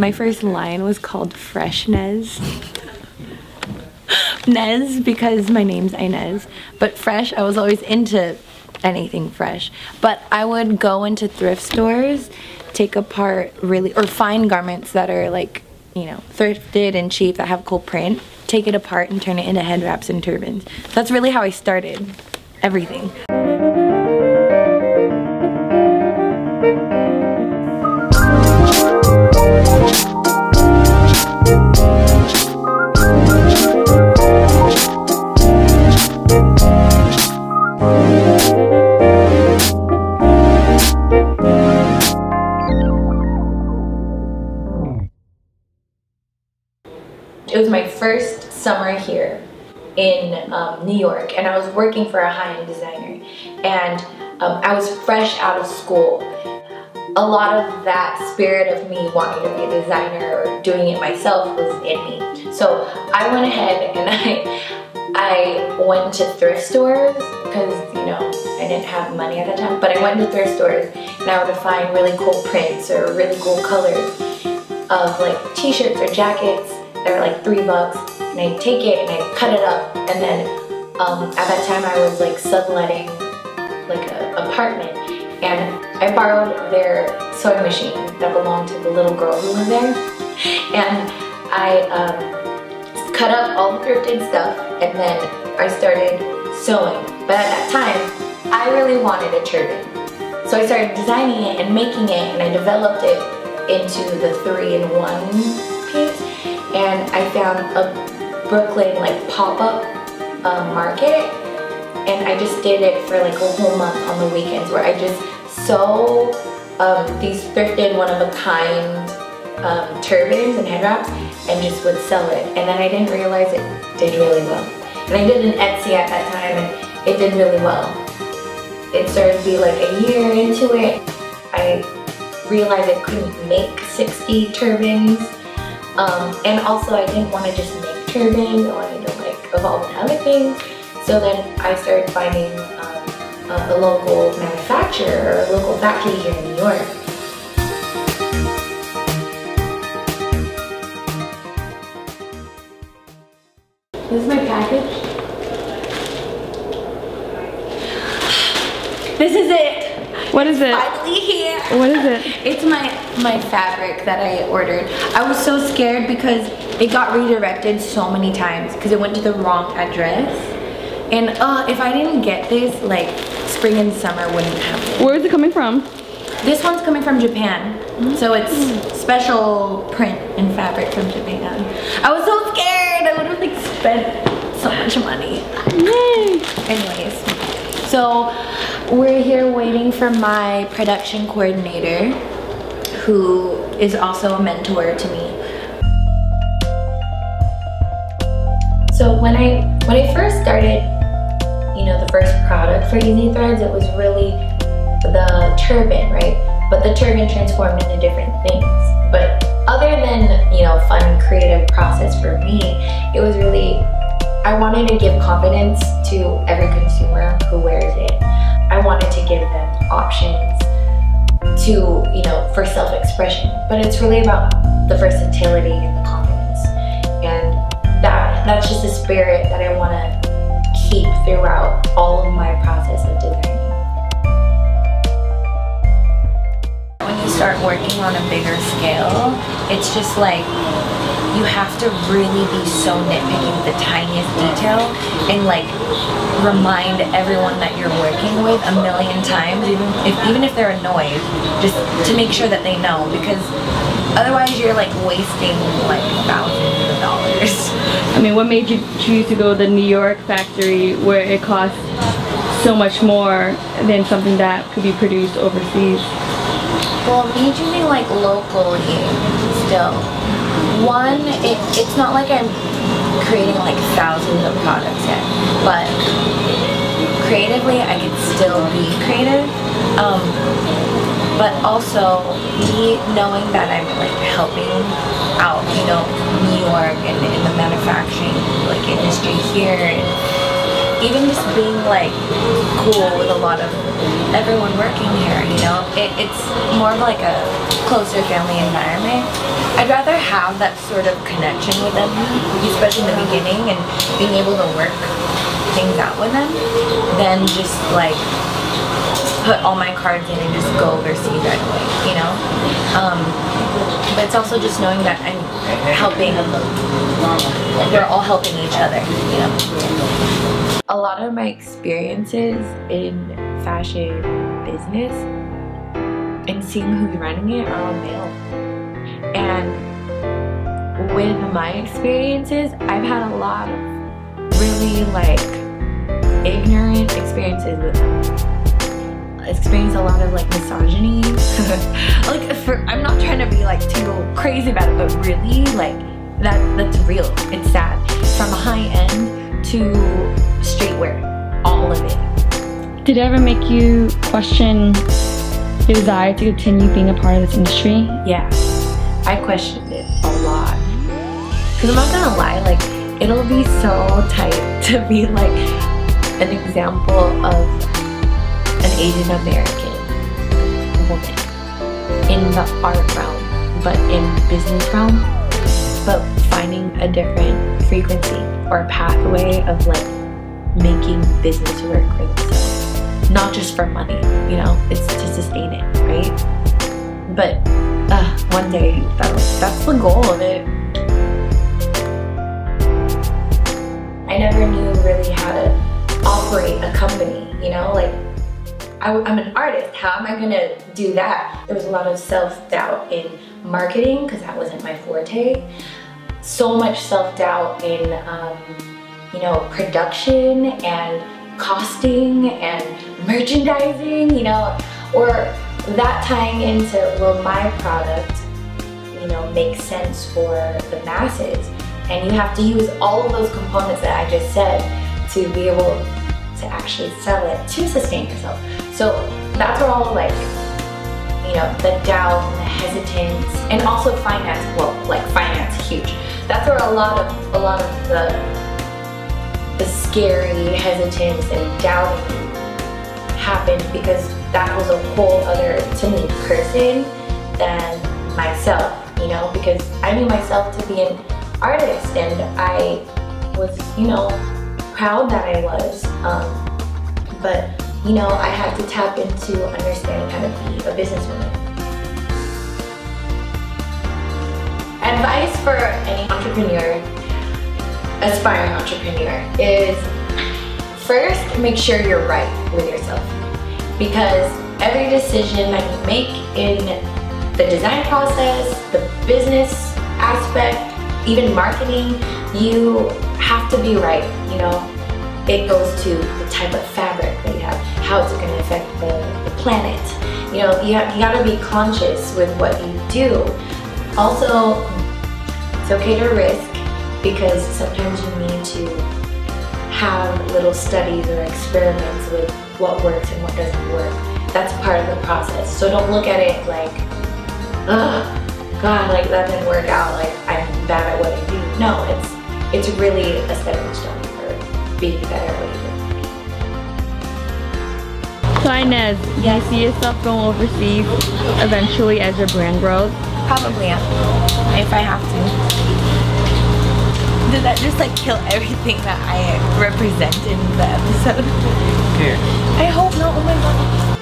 My first line was called Fresh Nez. Nez because my name's Inez, but fresh, I was always into anything fresh. But I would go into thrift stores, take apart or find garments that are like, you know, thrifted and cheap that have cool print, take it apart and turn it into head wraps and turbans. So that's really how I started everything. It was my first summer here in New York, and I was working for a high-end designer, and I was fresh out of school. A lot of that spirit of me wanting to be a designer or doing it myself was in me. So I went ahead and I went to thrift stores because, you know, I didn't have money at the time, but I went to thrift stores and I would find really cool prints or really cool colors of like t-shirts or jackets that are like $3, and I take it and I cut it up, and then at that time I was like subletting like an apartment, and I borrowed their sewing machine that belonged to the little girl who lived there, and I cut up all the thrifted stuff, and then I started sewing. But at that time I really wanted a turban, so I started designing it and making it, and I developed it into the 3-in-1 piece. And I found a Brooklyn like pop-up market, and I just did it for like a whole month on the weekends, where I just sew these thrifted one-of-a-kind turbans and head wraps and just would sell it. And then I didn't realize it did really well. And I did an Etsy at that time, and it did really well. It started to be like a year into it. I realized I couldn't make 60 turbans. And also I didn't want to just make turbans, I wanted to like evolve into other things. So then I started finding a local manufacturer or a local factory here in New York. This is my package. This is it! What is it? Finally here. What is it? It's my fabric that I ordered. I was so scared because it got redirected so many times because it went to the wrong address. And if I didn't get this, like spring and summer wouldn't happen. Where is it coming from? This one's coming from Japan. So it's special print and fabric from Japan. I was so scared. I would have like spent so much money. Yay! Anyways, so we're here waiting for my production coordinator, who is also a mentor to me. So when I first started, you know, the first product for EZ Threadz, it was really the turban, right? But the turban transformed into different things. But other than, you know, fun, creative process for me, it was really, I wanted to give confidence to every consumer who wears it. I wanted to give them options to, you know, for self-expression. But it's really about the versatility and the confidence. And that's just a spirit that I want to keep throughout all of my process of designing. When you start working on a bigger scale, it's just like, you have to really be so nitpicky with the tiniest detail and like remind everyone that you're working with a million times, even if they're annoyed, just to make sure that they know, because otherwise you're like wasting like thousands of dollars. I mean, what made you choose to go to the New York factory where it costs so much more than something that could be produced overseas? Well, me choosing like locally still. One, it's not like I'm creating like thousands of products yet, but creatively I could still be creative. But also me knowing that I'm like helping out, you know, New York and in the manufacturing like industry here, and even just being like cool with a lot of everyone working here, you know, it's more of like a closer family environment. I'd rather have that sort of connection with them, especially in the beginning, and being able to work things out with them, than just like put all my cards in and just go overseas right away, you know? But it's also just knowing that I'm helping, we're all helping each other, you know? A lot of my experiences in fashion business and seeing who's running it are all male. And with my experiences, I've had a lot of really like ignorant experiences with them. Experienced a lot of like misogyny. Like I'm not trying to be like too crazy about it, but really like that's real. It's sad. From high end to streetwear, all of it. Did it ever make you question your desire to continue being a part of this industry? Yeah, I questioned it a lot. Cause I'm not gonna lie, like it'll be so tight to be like an example of an Asian American woman in the art realm, but in business realm, but finding a different frequency or pathway of like making business work for themselves. Not just for money, you know, it's to sustain it, right? But one day, that's the goal of it. I never knew really how to operate a company, you know, like I'm an artist, how am I gonna do that? There was a lot of self-doubt in marketing because that wasn't my forte. So much self-doubt in, you know, production and costing and merchandising, you know, or that tying into, will my product, you know, make sense for the masses? And you have to use all of those components that I just said to be able to actually sell it, to sustain yourself. So that's where all like, you know, the doubt and the hesitance, and also finance, well, like finance, huge. That's where a lot of the scary hesitance and doubting happened, because that was a whole other, to me, person than myself, you know, because I knew myself to be an artist and I was, you know, proud that I was, but you know, I had to tap into understanding how to be a businesswoman. Advice for any entrepreneur, aspiring entrepreneur, is first, make sure you're right with yourself, because every decision that you make in the design process, the business aspect, even marketing, you have to be right, you know. It goes to the type of fabric that you have, how it's going to affect the planet. You know, you got to be conscious with what you do. Also, it's okay to risk, because sometimes you need to have little studies or experiments with what works and what doesn't work. That's part of the process. So don't look at it like, oh, God, like that didn't work out, like I'm bad at what I do. No, it's really a stepping stone for being better at what you do. So Inez, do you see yourself going overseas eventually as your brand grows? Probably, yeah. If I have to. Did that just like kill everything that I represent in the episode? Here. I hope not. Oh my God.